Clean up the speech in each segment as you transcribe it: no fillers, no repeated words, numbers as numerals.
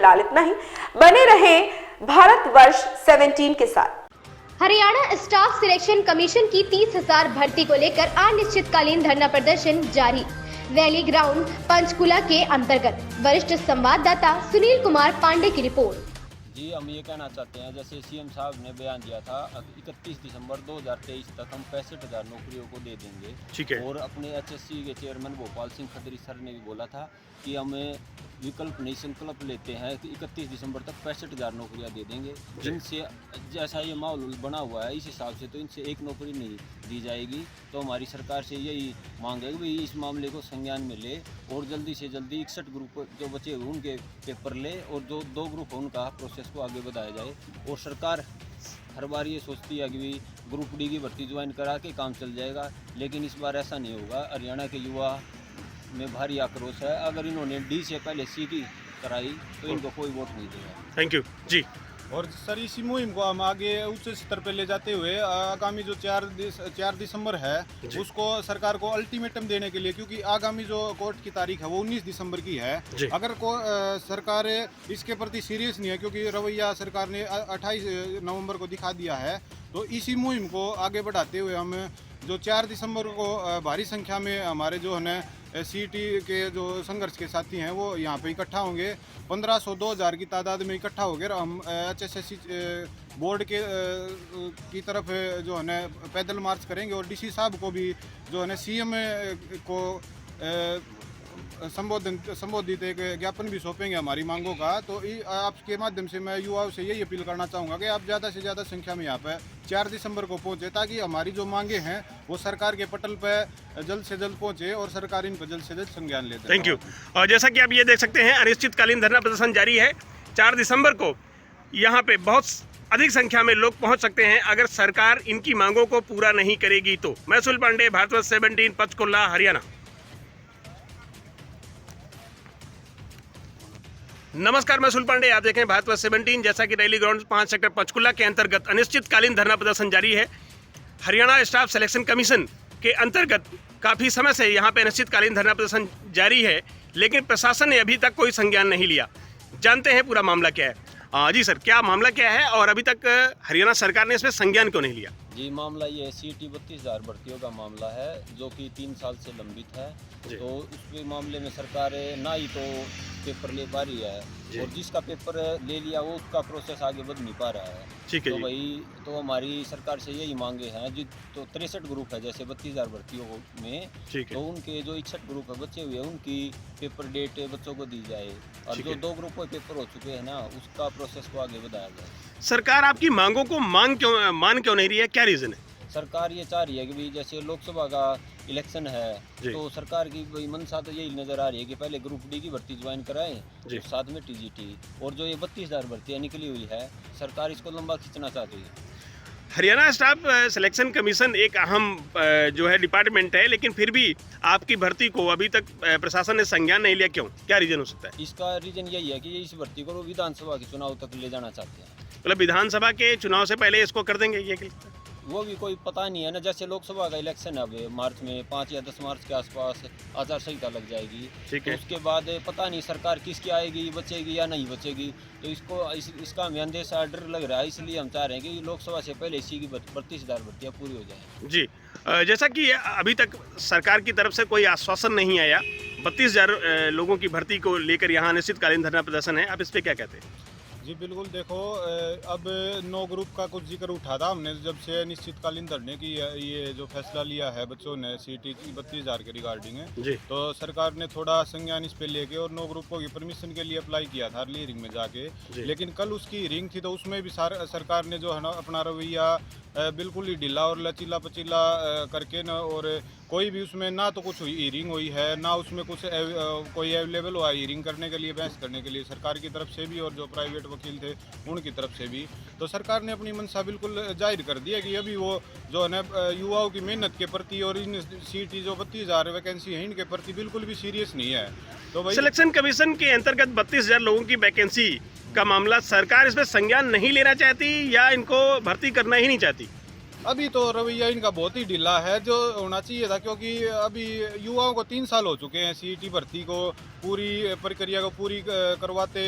फिलहाल इतना ही। बने रहे भारतवर्ष 17 के साथ। हरियाणा स्टाफ सिलेक्शन कमीशन की 30,000 भर्ती को लेकर अनिश्चितकालीन धरना प्रदर्शन जारी। वैली ग्राउंड पंचकुला के अंतर्गत। वरिष्ठ संवाददाता सुनील कुमार पांडे की रिपोर्ट। जी, हम ये कहना चाहते हैं, जैसे सीएम साहब ने बयान दिया था 31 दिसंबर 2023 तक हम 65,000 नौकरियों को दे देंगे। ठीक है। और अपने एचएससी के चेयरमैन भोपाल सिंह खदरी सर ने भी बोला था कि हमें विकल्प नहीं संकल्प लेते हैं कि 31 दिसंबर तक 65,000 नौकरियां दे देंगे। जिनसे जैसा ये माहौल बना हुआ है, इस हिसाब से तो इनसे एक नौकरी नहीं दी जाएगी। तो हमारी सरकार से यही मांग है कि भाई इस मामले को संज्ञान में ले और जल्दी से जल्दी 61 ग्रुप जो बचे हुए उनके पेपर ले और जो 2 ग्रुप है उनका प्रोसेस को आगे बढ़ाया जाए। और सरकार हर बार ये सोचती है कि भाई ग्रुप डी की भर्ती ज्वाइन करा के काम चल जाएगा, लेकिन इस बार ऐसा नहीं होगा। हरियाणा के युवा में भारी आक्रोश है। अगर इन्होंने डी से पहले सी की कराई तो इनको कोई वोट नहीं देगा। थैंक यू जी। और सर इसी मुहिम को हम आगे उच्च स्तर पर ले जाते हुए आगामी जो 4 दिसंबर है उसको सरकार को अल्टीमेटम देने के लिए, क्योंकि आगामी जो कोर्ट की तारीख है वो 19 दिसंबर की है। अगर सरकार इसके प्रति सीरियस नहीं है, क्योंकि रवैया सरकार ने 28 नवंबर को दिखा दिया है, तो इसी मुहिम को आगे बढ़ाते हुए हम जो 4 दिसंबर को भारी संख्या में हमारे जो है ना सीटी के जो संघर्ष के साथी हैं वो यहाँ पे इकट्ठा होंगे। 1500-2000 की तादाद में इकट्ठा होकर हम एचएसएससी बोर्ड के की तरफ जो है ना पैदल मार्च करेंगे और डीसी साहब को भी जो है ना सीएम को संबोधित एक ज्ञापन भी सौंपेंगे हमारी मांगों का। तो आपके माध्यम से मैं युवाओं से यही अपील करना चाहूँगा कि आप ज़्यादा से ज़्यादा संख्या में यहाँ पर 4 दिसंबर को पहुँचे, ताकि हमारी जो मांगे हैं वो सरकार के पटल पर जल्द से जल्द पहुँचे और सरकार इन पर जल्द से जल्द संज्ञान ले। Thank you. और जैसा कि आप ये देख सकते हैं, अनिश्चितकालीन धरना प्रदर्शन जारी है। 4 दिसंबर को यहाँ पे बहुत अधिक संख्या में लोग पहुँच सकते हैं अगर सरकार इनकी मांगों को पूरा नहीं करेगी तो। मैं सुनील पांडे, भारतवर्ष 17, पंचकुला, हरियाणा। नमस्कार, मैं सुनील पांडे, आप देखें भारतवर्ष 17। जैसा कि रैली ग्राउंड 5 सेक्टर पंचकुला के अंतर्गत अनिश्चितकालीन धरना प्रदर्शन जारी है। हरियाणा स्टाफ सिलेक्शन कमीशन के अंतर्गत काफ़ी समय से यहाँ पे अनिश्चितकालीन धरना प्रदर्शन जारी है, लेकिन प्रशासन ने अभी तक कोई संज्ञान नहीं लिया। जानते हैं पूरा मामला क्या है। जी सर, क्या मामला क्या है और अभी तक हरियाणा सरकार ने इसमें संज्ञान क्यों नहीं लिया? जी, मामला ये सीटी 32,000 भर्तियों का मामला है जो कि 3 साल से लंबित है। तो उस मामले में सरकार ना ही तो पेपर ले पा रही है और जिसका पेपर ले लिया वो उसका प्रोसेस आगे बढ़ नहीं पा रहा है। ठीक है। तो भाई तो हमारी सरकार से यही मांगे हैं। जी, तो 63 ग्रुप है जैसे 32,000 भर्तियों में, तो उनके जो 61 ग्रुप है बचे हुए उनकी पेपर डेट बच्चों को दी जाए और जो 2 ग्रुप में पेपर हो चुके हैं ना उसका प्रोसेस को आगे बढ़ाया जाए। सरकार आपकी मांगों को मान क्यों नहीं रही है? क्या रीजन है? सरकार ये चाह रही है कि भाई जैसे लोकसभा का इलेक्शन है तो सरकार की भाई मंशा तो यही नज़र आ रही है कि पहले ग्रुप डी की भर्ती ज्वाइन कराएं और साथ में टीजीटी, और जो ये 32,000 भर्तियाँ निकली हुई है सरकार इसको लंबा खींचना चाहती है। हरियाणा स्टाफ सिलेक्शन कमीशन एक अहम जो है डिपार्टमेंट है, लेकिन फिर भी आपकी भर्ती को अभी तक प्रशासन ने संज्ञान नहीं लिया। क्यों? क्या रीजन हो सकता है? इसका रीजन यही है कि इस भर्ती को विधानसभा के चुनाव तक ले जाना चाहते हैं। मतलब विधानसभा के चुनाव से पहले इसको कर देंगे ये? वो भी कोई पता नहीं है ना। जैसे लोकसभा का इलेक्शन है अब मार्च में 5 या 10 मार्च के आसपास आचार संहिता लग जाएगी। ठीक है। तो उसके बाद पता नहीं सरकार किसकी आएगी, बचेगी या नहीं बचेगी। तो इसका हमें अंदेशा डर लग रहा है, इसलिए हम चाह रहे हैं कि लोकसभा से पहले इसी की 32,000 भर्तियाँ पूरी हो जाएँ। जी, जैसा कि अभी तक सरकार की तरफ से कोई आश्वासन नहीं आया, 32,000 लोगों की भर्ती को लेकर यहाँ अनिश्चितकालीन धरना प्रदर्शन है, आप इस पर क्या कहते हैं? जी बिल्कुल, देखो अब 9 ग्रुप का कुछ जिक्र उठा था हमने जब से निश्चितकालीन धरने की ये जो फैसला लिया है बच्चों ने सीटी 32,000 के रिगार्डिंग है, तो सरकार ने थोड़ा संज्ञान इस पे लेके और 9 ग्रुपों की परमिशन के लिए अप्लाई किया था अर्ली हियरिंग में जाके। लेकिन कल उसकी हियरिंग थी तो उसमें भी सरकार ने जो है ना अपना रवैया बिल्कुल ही ढीला और लचीला पचीला करके न, और कोई भी उसमें ना तो कुछ हियरिंग हुई है ना उसमें कुछ कोई अवेलेबल हुआ हियरिंग करने के लिए, बहस करने के लिए सरकार की तरफ से भी और जो प्राइवेट वकील थे उनकी तरफ से भी। तो सरकार ने अपनी मंशा बिल्कुल जाहिर कर दी है कि अभी वो जो है ना युवाओं की मेहनत के प्रति और इन सीटी जो 32,000 वैकेंसी है इनके प्रति बिल्कुल भी सीरियस नहीं है। तो भाई सिलेक्शन कमीशन के अंतर्गत 32,000 लोगों की वैकेंसी का मामला, सरकार इसमें संज्ञान नहीं लेना चाहती या इनको भर्ती करना ही नहीं चाहती? अभी तो रवैया इनका बहुत ही ढीला है, जो होना चाहिए था, क्योंकि अभी युवाओं को 3 साल हो चुके हैं सीईटी भर्ती को पूरी प्रक्रिया को पूरी करवाते,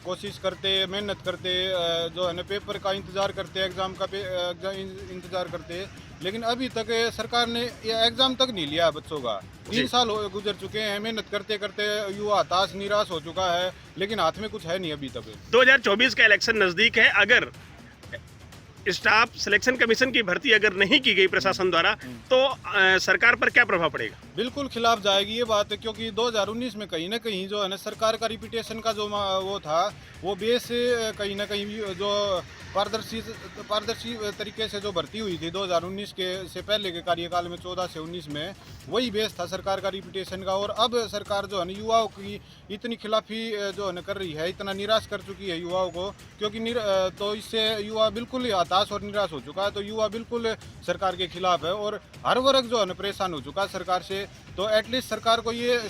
कोशिश करते, मेहनत करते, जो है ना पेपर का इंतज़ार करते, एग्ज़ाम का इंतज़ार करते, लेकिन अभी तक सरकार ने एग्ज़ाम तक नहीं लिया बच्चों का। 3 साल गुजर चुके हैं, मेहनत करते करते युवा हताश निराश हो चुका है, लेकिन हाथ में कुछ है नहीं अभी तक। 2024 का इलेक्शन नज़दीक है, अगर स्टाफ सिलेक्शन कमीशन की भर्ती अगर नहीं की गई प्रशासन द्वारा तो सरकार पर क्या प्रभाव पड़ेगा? बिल्कुल खिलाफ जाएगी ये बात, क्योंकि 2019 में कहीं ना कहीं जो है ना सरकार का रिपीटेशन का जो वो था, वो बेस कहीं ना कहीं जो पारदर्शी तरीके से जो भर्ती हुई थी 2019 के से पहले के कार्यकाल में 14 से 19 में, वही बेस था सरकार का रिपीटेशन का। और अब सरकार जो है ना युवाओं की इतनी खिलाफी जो है ना कर रही है, इतना निराश कर चुकी है युवाओं को, क्योंकि तो इससे युवा बिल्कुल ही हताश और निराश हो चुका है। तो युवा बिल्कुल सरकार के खिलाफ है और हर वर्ग जो है ना परेशान हो चुका है सरकार से। तो एटलीस्ट सरकार को ये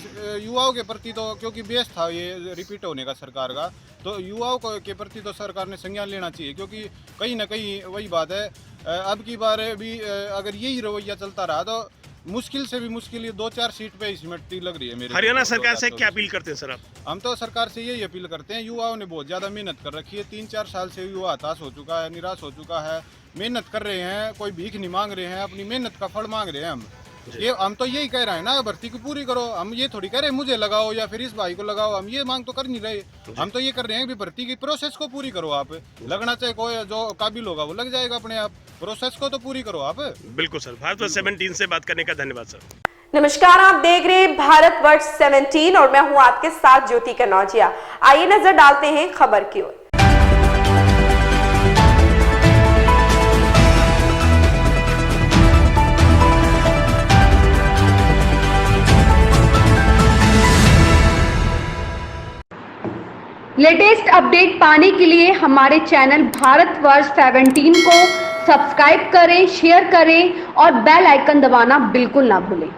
युवाओं के प्रति तो, क्योंकि बेस था ये रिपीट होने का सरकार का, तो युवाओं को के प्रति तो सरकार ने संज्ञान लेना चाहिए, क्योंकि कहीं ना कहीं वही बात है, अब की बार भी अगर यही रवैया चलता रहा तो मुश्किल से भी मुश्किल ये 2-4 सीट पे ही सिमटती लग रही है मेरे। हरियाणा सरकार से क्या अपील करते हैं सर आप? हम तो सरकार से यही अपील करते हैं, युवाओं ने बहुत ज़्यादा मेहनत कर रखी है, 3-4 साल से युवा हताश हो चुका है, निराश हो चुका है, मेहनत कर रहे हैं, कोई भीख नहीं मांग रहे हैं, अपनी मेहनत का फल मांग रहे हैं। हम तो यही कह रहे हैं ना, भर्ती की पूरी करो। हम ये थोड़ी कह रहे हैं मुझे लगाओ या फिर इस भाई को लगाओ, हम ये मांग तो कर नहीं रहे। हम तो ये कर रहे हैं कि भर्ती की प्रोसेस को पूरी करो आप, लगना चाहे कोई जो काबिल होगा वो लग जाएगा अपने आप, प्रोसेस को तो पूरी करो आप। बिल्कुल सर, भारत 17 से बात करने का धन्यवाद सर। नमस्कार, आप देख रहे हैं भारतवर्ष 17 और मैं हूं आपके साथ ज्योति कनौजिया। आइए नजर डालते हैं खबर की ओर। लेटेस्ट अपडेट पाने के लिए हमारे चैनल भारतवर्ष 17 को सब्सक्राइब करें, शेयर करें और बेल आइकन दबाना बिल्कुल ना भूलें।